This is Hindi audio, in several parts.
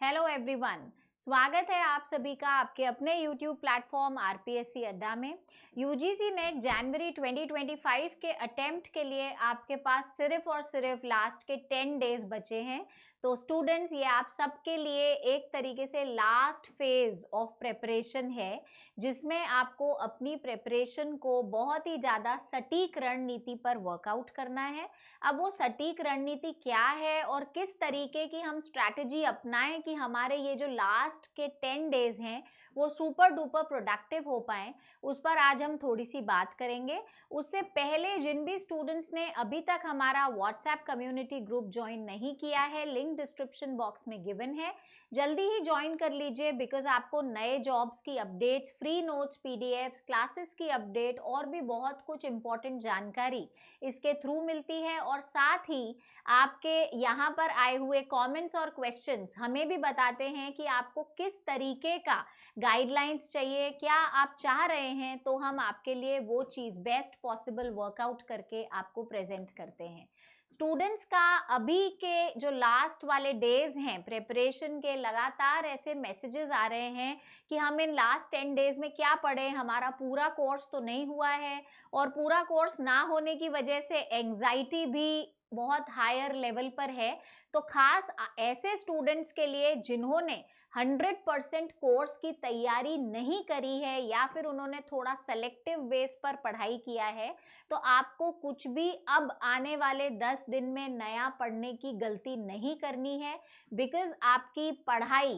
Hello everyone. स्वागत है आप सभी का आपके अपने YouTube प्लेटफॉर्म आरपीएससी अड्डा में। यूजीसी नेट जनवरी 2025 के अटेम्प्ट के लिए आपके पास सिर्फ और सिर्फ लास्ट के 10 डेज बचे हैं। तो स्टूडेंट्स, ये आप सबके लिए एक तरीके से लास्ट फेज ऑफ प्रिपरेशन है, जिसमें आपको अपनी प्रिपरेशन को बहुत ही ज़्यादा सटीक रणनीति पर वर्कआउट करना है। अब वो सटीक रणनीति क्या है और किस तरीके की हम स्ट्रैटेजी अपनाएं कि हमारे ये जो लास्ट के 10 डेज हैं वो सुपर डुपर प्रोडक्टिव हो पाएं, उस पर आज हम थोड़ी सी बात करेंगे। उससे पहले जिन भी स्टूडेंट्स ने अभी तक हमारा व्हाट्सएप कम्युनिटी ग्रुप ज्वाइन नहीं किया है, लिंक डिस्क्रिप्शन बॉक्स में गिवन है, जल्दी ही ज्वाइन कर लीजिए। बिकॉज आपको नए जॉब्स की updates, free notes, PDFs, classes की अपडेट और भी बहुत कुछ इंपॉर्टेंट जानकारी इसके थ्रू मिलती है। और साथ ही आपके यहाँ पर आए हुए कमेंट्स और क्वेश्चंस हमें भी बताते हैं कि आपको किस तरीके का गाइडलाइंस चाहिए, क्या आप चाह रहे हैं, तो हम आपके लिए वो चीज़ बेस्ट पॉसिबल वर्कआउट करके आपको प्रेजेंट करते हैं। स्टूडेंट्स का अभी के जो लास्ट वाले डेज हैं प्रिपरेशन के, लगातार ऐसे मैसेजेस आ रहे हैं कि हम इन लास्ट 10 डेज में क्या पढ़े, हमारा पूरा कोर्स तो नहीं हुआ है। और पूरा कोर्स ना होने की वजह से एंजाइटी भी बहुत हायर लेवल पर है। तो खास ऐसे स्टूडेंट्स के लिए जिन्होंने 100% कोर्स की तैयारी नहीं करी है या फिर उन्होंने थोड़ा सेलेक्टिव बेस पर पढ़ाई किया है, तो आपको कुछ भी अब आने वाले 10 दिन में नया पढ़ने की गलती नहीं करनी है। बिकॉज आपकी पढ़ाई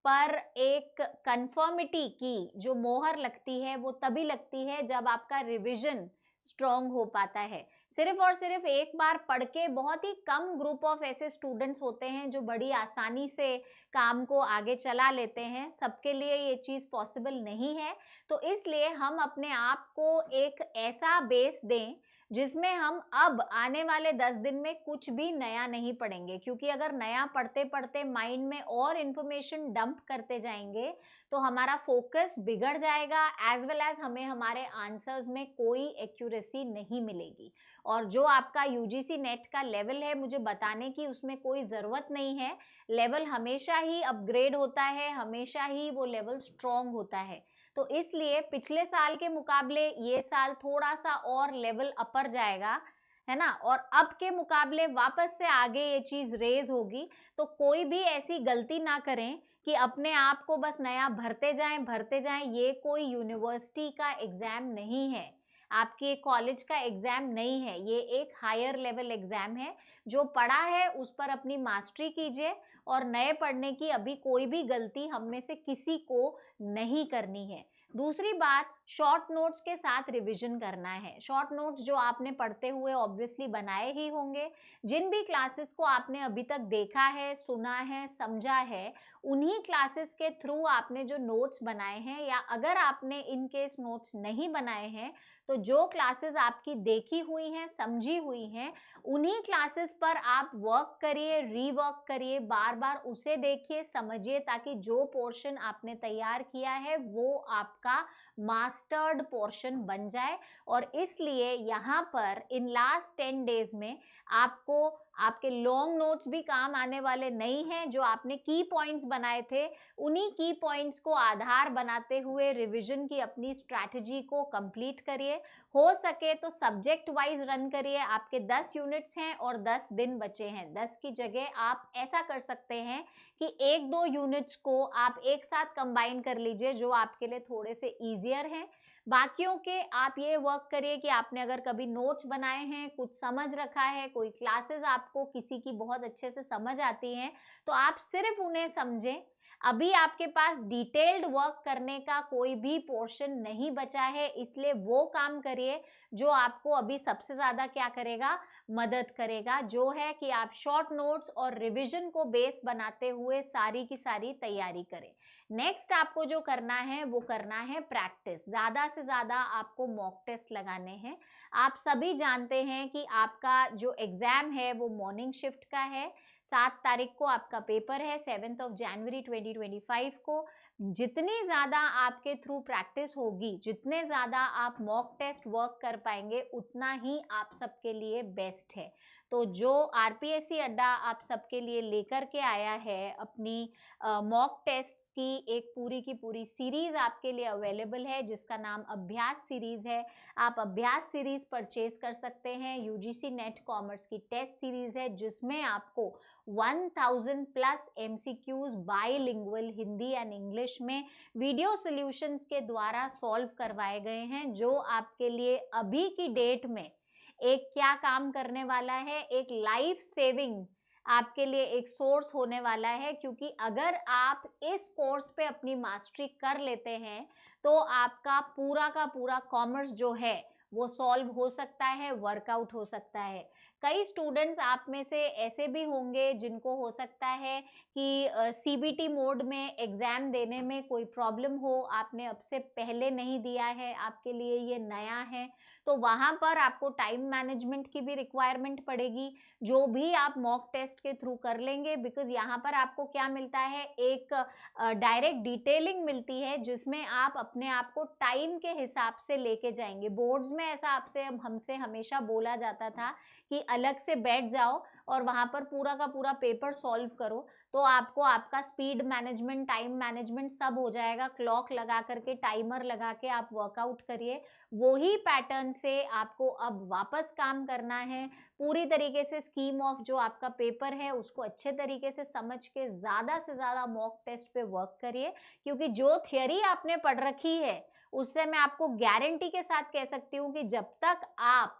पर एक कंफर्मिटी की जो मोहर लगती है वो तभी लगती है जब आपका रिवीजन स्ट्रांग हो पाता है। सिर्फ और सिर्फ एक बार पढ़ के बहुत ही कम ग्रुप ऑफ ऐसे स्टूडेंट्स होते हैं जो बड़ी आसानी से काम को आगे चला लेते हैं। सबके लिए ये चीज़ पॉसिबल नहीं है। तो इसलिए हम अपने आप को एक ऐसा बेस दें जिसमें हम अब आने वाले 10 दिन में कुछ भी नया नहीं पढ़ेंगे। क्योंकि अगर नया पढ़ते पढ़ते माइंड में और इंफॉर्मेशन डंप करते जाएंगे तो हमारा फोकस बिगड़ जाएगा, एज वेल एज हमें हमारे आंसर्स में कोई एक्यूरेसी नहीं मिलेगी। और जो आपका यूजीसी नेट का लेवल है, मुझे बताने की उसमें कोई ज़रूरत नहीं है। लेवल हमेशा ही अपग्रेड होता है, हमेशा ही वो लेवल स्ट्रॉन्ग होता है। तो इसलिए पिछले साल के मुकाबले ये साल थोड़ा सा और लेवल अपर जाएगा, है ना। और अब के मुकाबले वापस से आगे ये चीज रेज होगी। तो कोई भी ऐसी गलती ना करें कि अपने आप को बस नया भरते जाएं। ये कोई यूनिवर्सिटी का एग्जाम नहीं है, आपकी एक कॉलेज का एग्जाम नहीं है, ये एक हायर लेवल एग्जाम है। जो पढ़ा है उस पर अपनी मास्टरी कीजिए और नए पढ़ने की अभी कोई भी गलती हम में से किसी को नहीं करनी है। दूसरी बात, शॉर्ट नोट्स के साथ रिवीजन करना है। शॉर्ट नोट्स जो आपने पढ़ते हुए ऑब्वियसली बनाए ही होंगे। जिन भी क्लासेस को आपने अभी तक देखा है, सुना है, समझा है, उन्हीं क्लासेस के थ्रू आपने जो नोट्स बनाए हैं, या अगर आपने इन केस नोट्स नहीं बनाए हैं तो जो क्लासेस आपकी देखी हुई हैं, समझी हुई हैं, उन्हीं क्लासेस पर आप वर्क करिए, रीवर्क करिए, बार बार उसे देखिए, समझिए, ताकि जो पोर्शन आपने तैयार किया है वो आपका मास्टर्ड पोर्शन बन जाए। और इसलिए यहाँ पर इन लास्ट 10 डेज में आपको आपके लॉन्ग नोट्स भी काम आने वाले नहीं हैं। जो आपने की पॉइंट्स बनाए थे, उन्हीं की पॉइंट्स को आधार बनाते हुए रिवीजन की अपनी स्ट्रैटेजी को कंप्लीट करिए। हो सके तो सब्जेक्ट वाइज रन करिए। आपके 10 यूनिट्स हैं और 10 दिन बचे हैं। 10 की जगह आप ऐसा कर सकते हैं कि एक दो यूनिट्स को आप एक साथ कंबाइन कर लीजिए, जो आपके लिए थोड़े से ईजियर हैं। बाकियों के आप ये वर्क करिए कि आपने अगर कभी नोट्स बनाए हैं, कुछ समझ रखा है, कोई क्लासेस आपको किसी की बहुत अच्छे से समझ आती हैं, तो आप सिर्फ उन्हें समझें। अभी आपके पास डिटेल्ड वर्क करने का कोई भी पोर्शन नहीं बचा है, इसलिए वो काम करिए जो आपको अभी सबसे ज्यादा क्या करेगा, मदद करेगा, जो है कि आप शॉर्ट नोट्स और रिवीजन को बेस बनाते हुए सारी की सारी तैयारी करें। नेक्स्ट आपको जो करना है वो करना है प्रैक्टिस। ज्यादा से ज्यादा आपको मॉक टेस्ट लगाने हैं। आप सभी जानते हैं कि आपका जो एग्जाम है वो मॉर्निंग शिफ्ट का है। 7 तारीख को आपका पेपर है, 7 जनवरी 2025 को। जितनी ज्यादा आपके थ्रू प्रैक्टिस होगी, जितने ज्यादा आप मॉक टेस्ट वर्क कर पाएंगे, उतना ही आप सबके लिए बेस्ट है। तो जो आरपीएससी अड्डा आप सबके लिए लेकर के आया है अपनी मॉक टेस्ट की एक पूरी की पूरी सीरीज आपके लिए अवेलेबल है, जिसका नाम अभ्यास सीरीज है। आप अभ्यास सीरीज परचेज कर सकते हैं। यूजीसी नेट कॉमर्स की टेस्ट सीरीज है, जिसमें आपको 1000 plus MCQs bilingual Hindi and English में वीडियो सॉल्यूशंस के द्वारा सॉल्व करवाए गए हैं, जो आपके लिए अभी की डेट में एक क्या काम करने वाला है, एक लाइफ सेविंग आपके लिए एक सोर्स होने वाला है। क्योंकि अगर आप इस कोर्स पे अपनी मास्टरी कर लेते हैं तो आपका पूरा का पूरा कॉमर्स जो है वो सॉल्व हो सकता है, वर्कआउट हो सकता है। कई स्टूडेंट्स आप में से ऐसे भी होंगे जिनको हो सकता है कि सीबीटी मोड में एग्जाम देने में कोई प्रॉब्लम हो, आपने अब से पहले नहीं दिया है, आपके लिए ये नया है, तो वहां पर आपको टाइम मैनेजमेंट की भी रिक्वायरमेंट पड़ेगी, जो भी आप मॉक टेस्ट के थ्रू कर लेंगे। बिकॉज यहाँ पर आपको क्या मिलता है, एक डायरेक्ट डिटेलिंग मिलती है, जिसमें आप अपने आप को टाइम के हिसाब से लेके जाएंगे। बोर्ड्स में ऐसा आपसे हमसे हमेशा बोला जाता था कि अलग से बैठ जाओ और वहां पर पूरा का पूरा पेपर सॉल्व करो, तो आपको आपका स्पीड मैनेजमेंट, टाइम मैनेजमेंट सब हो जाएगा। क्लॉक लगा करके, टाइमर लगा के आप वर्कआउट करिए। वही पैटर्न से आपको अब वापस काम करना है। पूरी तरीके से स्कीम ऑफ जो आपका पेपर है उसको अच्छे तरीके से समझ के ज़्यादा से ज़्यादा मॉक टेस्ट पे वर्क करिए। क्योंकि जो थियरी आपने पढ़ रखी है उससे मैं आपको गारंटी के साथ कह सकती हूँ कि जब तक आप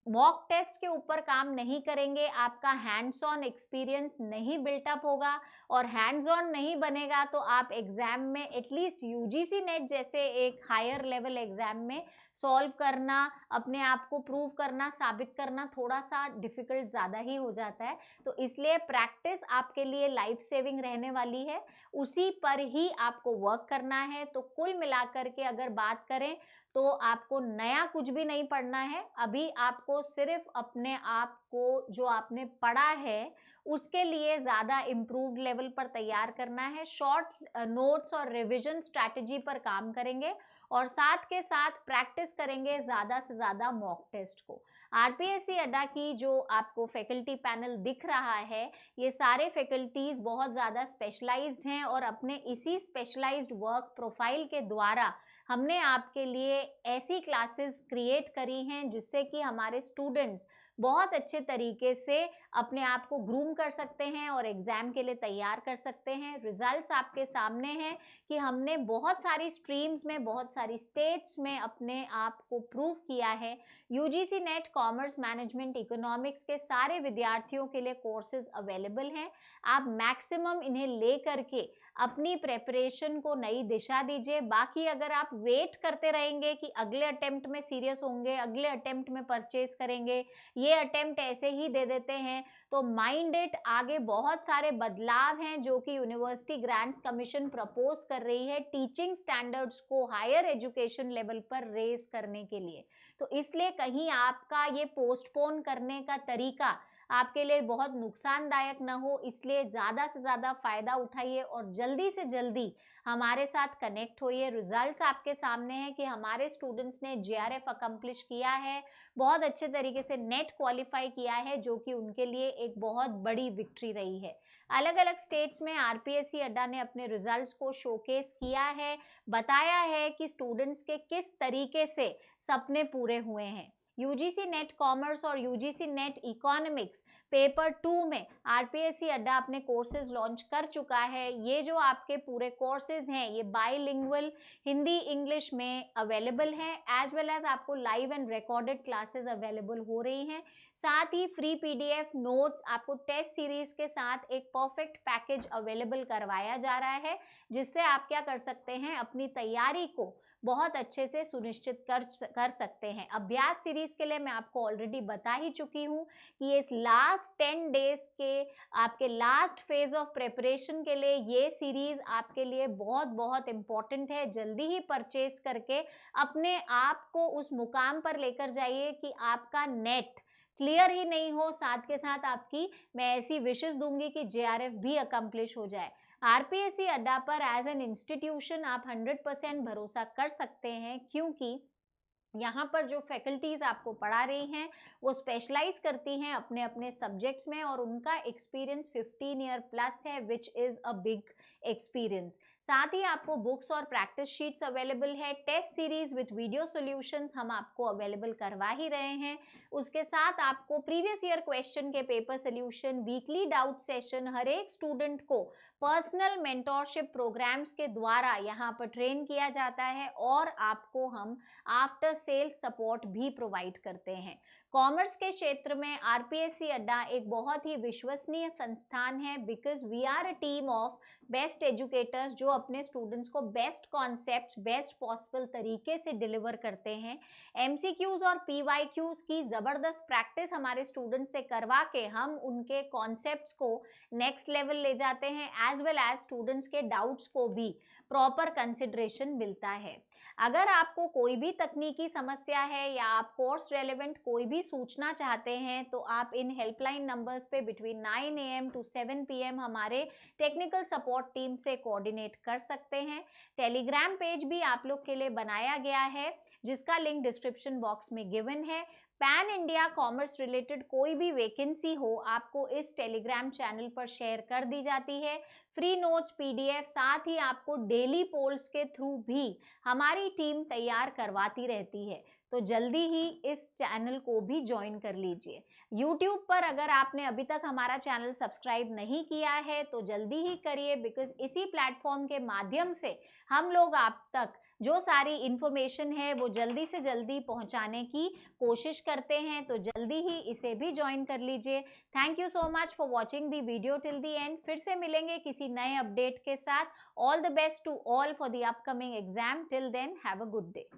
मॉक टेस्ट के ऊपर काम नहीं करेंगे, आपका हैंड्स ऑन एक्सपीरियंस नहीं बिल्टअप होगा, और हैंड्स ऑन नहीं बनेगा तो आप एग्जाम में एटलीस्ट यूजीसी नेट जैसे एक हायर लेवल एग्जाम में सॉल्व करना, अपने आप को प्रूव करना, साबित करना थोड़ा सा डिफिकल्ट ज़्यादा ही हो जाता है। तो इसलिए प्रैक्टिस आपके लिए लाइफ सेविंग रहने वाली है, उसी पर ही आपको वर्क करना है। तो कुल मिलाकर के अगर बात करें तो आपको नया कुछ भी नहीं पढ़ना है। अभी आपको सिर्फ अपने आप को जो आपने पढ़ा है उसके लिए ज़्यादा इम्प्रूव्ड लेवल पर तैयार करना है। शॉर्ट नोट्स और रिविजन स्ट्रैटेजी पर काम करेंगे और साथ के साथ प्रैक्टिस करेंगे ज़्यादा से ज़्यादा मॉक टेस्ट को। आरपीएससी अड्डा की जो आपको फैकल्टी पैनल दिख रहा है, ये सारे फैकल्टीज बहुत ज़्यादा स्पेशलाइज्ड हैं और अपने इसी स्पेशलाइज्ड वर्क प्रोफाइल के द्वारा हमने आपके लिए ऐसी क्लासेस क्रिएट करी हैं जिससे कि हमारे स्टूडेंट्स बहुत अच्छे तरीके से अपने आप को ग्रूम कर सकते हैं और एग्जाम के लिए तैयार कर सकते हैं। रिजल्ट्स आपके सामने हैं कि हमने बहुत सारी स्ट्रीम्स में, बहुत सारी स्टेट्स में अपने आप को प्रूव किया है। UGC net commerce management economics के सारे विद्यार्थियों के लिए कोर्सेज अवेलेबल हैं। आप मैक्सिमम इन्हें ले करके अपनी प्रेपरेशन को नई दिशा दीजिए। बाकी अगर आप वेट करते रहेंगे कि अगले अटेम्प्ट में सीरियस होंगे, अगले अटेम्प्ट में परचेज करेंगे, ये अटेम्प्ट ऐसे ही दे देते हैं, तो माइंड इट, आगे बहुत सारे बदलाव हैं जो कि यूनिवर्सिटी ग्रांट्स कमीशन प्रपोज कर रही है टीचिंग स्टैंडर्ड्स को हायर एजुकेशन लेवल पर रेज करने के लिए। तो इसलिए कहीं आपका ये पोस्टपोन करने का तरीका आपके लिए बहुत नुकसानदायक ना हो, इसलिए ज़्यादा से ज़्यादा फ़ायदा उठाइए और जल्दी से जल्दी हमारे साथ कनेक्ट होइए। रिजल्ट्स आपके सामने हैं कि हमारे स्टूडेंट्स ने जेआरएफ अकम्प्लिश किया है, बहुत अच्छे तरीके से नेट क्वालिफाई किया है, जो कि उनके लिए एक बहुत बड़ी विक्ट्री रही है। अलग अलग स्टेट्स में आरपीएससी अड्डा ने अपने रिजल्ट्स को शोकेस किया है, बताया है कि स्टूडेंट्स के किस तरीके से सपने पूरे हुए हैं। यूजीसी नेट कॉमर्स और यूजीसी नेट इकोनॉमिक्स पेपर 2 में आरपीएससी अड्डा अपने कोर्सेज लॉन्च कर चुका है। ये जो आपके पूरे कोर्सेज हैं ये बाइलिंगुअल हिंदी इंग्लिश में अवेलेबल हैं, एज वेल एज आपको live and recorded classes available हो रही हैं। साथ ही फ्री पीडीएफ नोट्स आपको टेस्ट सीरीज के साथ एक परफेक्ट पैकेज अवेलेबल करवाया जा रहा है, जिससे आप क्या कर सकते हैं, अपनी तैयारी को बहुत अच्छे से सुनिश्चित कर सकते हैं। अभ्यास सीरीज के लिए मैं आपको ऑलरेडी बता ही चुकी हूँ कि इस लास्ट 10 डेज के आपके लास्ट फेज ऑफ प्रिपरेशन के लिए ये सीरीज आपके लिए बहुत बहुत इम्पॉर्टेंट है। जल्दी ही परचेज करके अपने आप को उस मुकाम पर लेकर जाइए कि आपका नेट क्लियर ही नहीं हो, साथ के साथ आपकी मैं ऐसी विशेष दूंगी कि जेआरएफ भी अकम्प्लिश हो जाए। आरपीएससी अड्डा पर एज एन इंस्टीट्यूशन आप 100% भरोसा कर सकते हैं, क्योंकि यहाँ पर जो फैकल्टीज़ आपको पढ़ा रही हैं वो स्पेशलाइज करती हैं अपने अपने सब्जेक्ट्स में, और उनका एक्सपीरियंस 15 ईयर प्लस है, which is a big experience. साथ ही आपको बुक्स और प्रैक्टिस शीट्स अवेलेबल है, test series with video solutions हम आपको अवेलेबल करवा ही रहे हैं। उसके साथ आपको प्रीवियस ईयर क्वेश्चन के paper solution, weekly doubt session, हर एक स्टूडेंट को पर्सनल मेंटोरशिप प्रोग्राम्स के द्वारा यहाँ पर ट्रेन किया जाता है, और आपको हम आफ्टर सेल सपोर्ट भी प्रोवाइड करते हैं। कॉमर्स के क्षेत्र में आरपीएससी अड्डा एक बहुत ही विश्वसनीय संस्थान है, because we are a team of best educators जो अपने स्टूडेंट्स को बेस्ट कॉन्सेप्ट बेस्ट पॉसिबल तरीके से डिलीवर करते हैं। एमसीक्यूज और पीवाईक्यूज की ज़बरदस्त प्रैक्टिस हमारे स्टूडेंट्स से करवा के हम उनके कॉन्सेप्ट्स को नेक्स्ट लेवल ले जाते हैं, एज वेल एज स्टूडेंट्स के डाउट्स को भी प्रॉपर कंसिडरेशन मिलता है। अगर आपको कोई भी तकनीकी समस्या है या आप कोर्स रेलेवेंट कोई भी सूचना चाहते हैं, तो आप इन हेल्पलाइन नंबर्स पे बिटवीन 9 AM to 7 PM हमारे टेक्निकल सपोर्ट टीम से कोऑर्डिनेट कर सकते हैं। टेलीग्राम पेज भी आप लोग के लिए बनाया गया है, जिसका लिंक डिस्क्रिप्शन बॉक्स में गिवन है। पैन इंडिया कॉमर्स रिलेटेड कोई भी वैकेंसी हो, आपको इस टेलीग्राम चैनल पर शेयर कर दी जाती है। फ्री नोट्स, पीडीएफ, साथ ही आपको डेली पोल्स के थ्रू भी हमारी टीम तैयार करवाती रहती है। तो जल्दी ही इस चैनल को भी ज्वाइन कर लीजिए। यूट्यूब पर अगर आपने अभी तक हमारा चैनल सब्सक्राइब नहीं किया है तो जल्दी ही करिए, बिकॉज इसी प्लेटफॉर्म के माध्यम से हम लोग आप तक जो सारी इंफॉर्मेशन है वो जल्दी से जल्दी पहुंचाने की कोशिश करते हैं। तो जल्दी ही इसे भी ज्वाइन कर लीजिए। Thank you so much for watching the video till the end. फिर से मिलेंगे किसी नए अपडेट के साथ। All the best to all for the upcoming exam. Till then have a good day.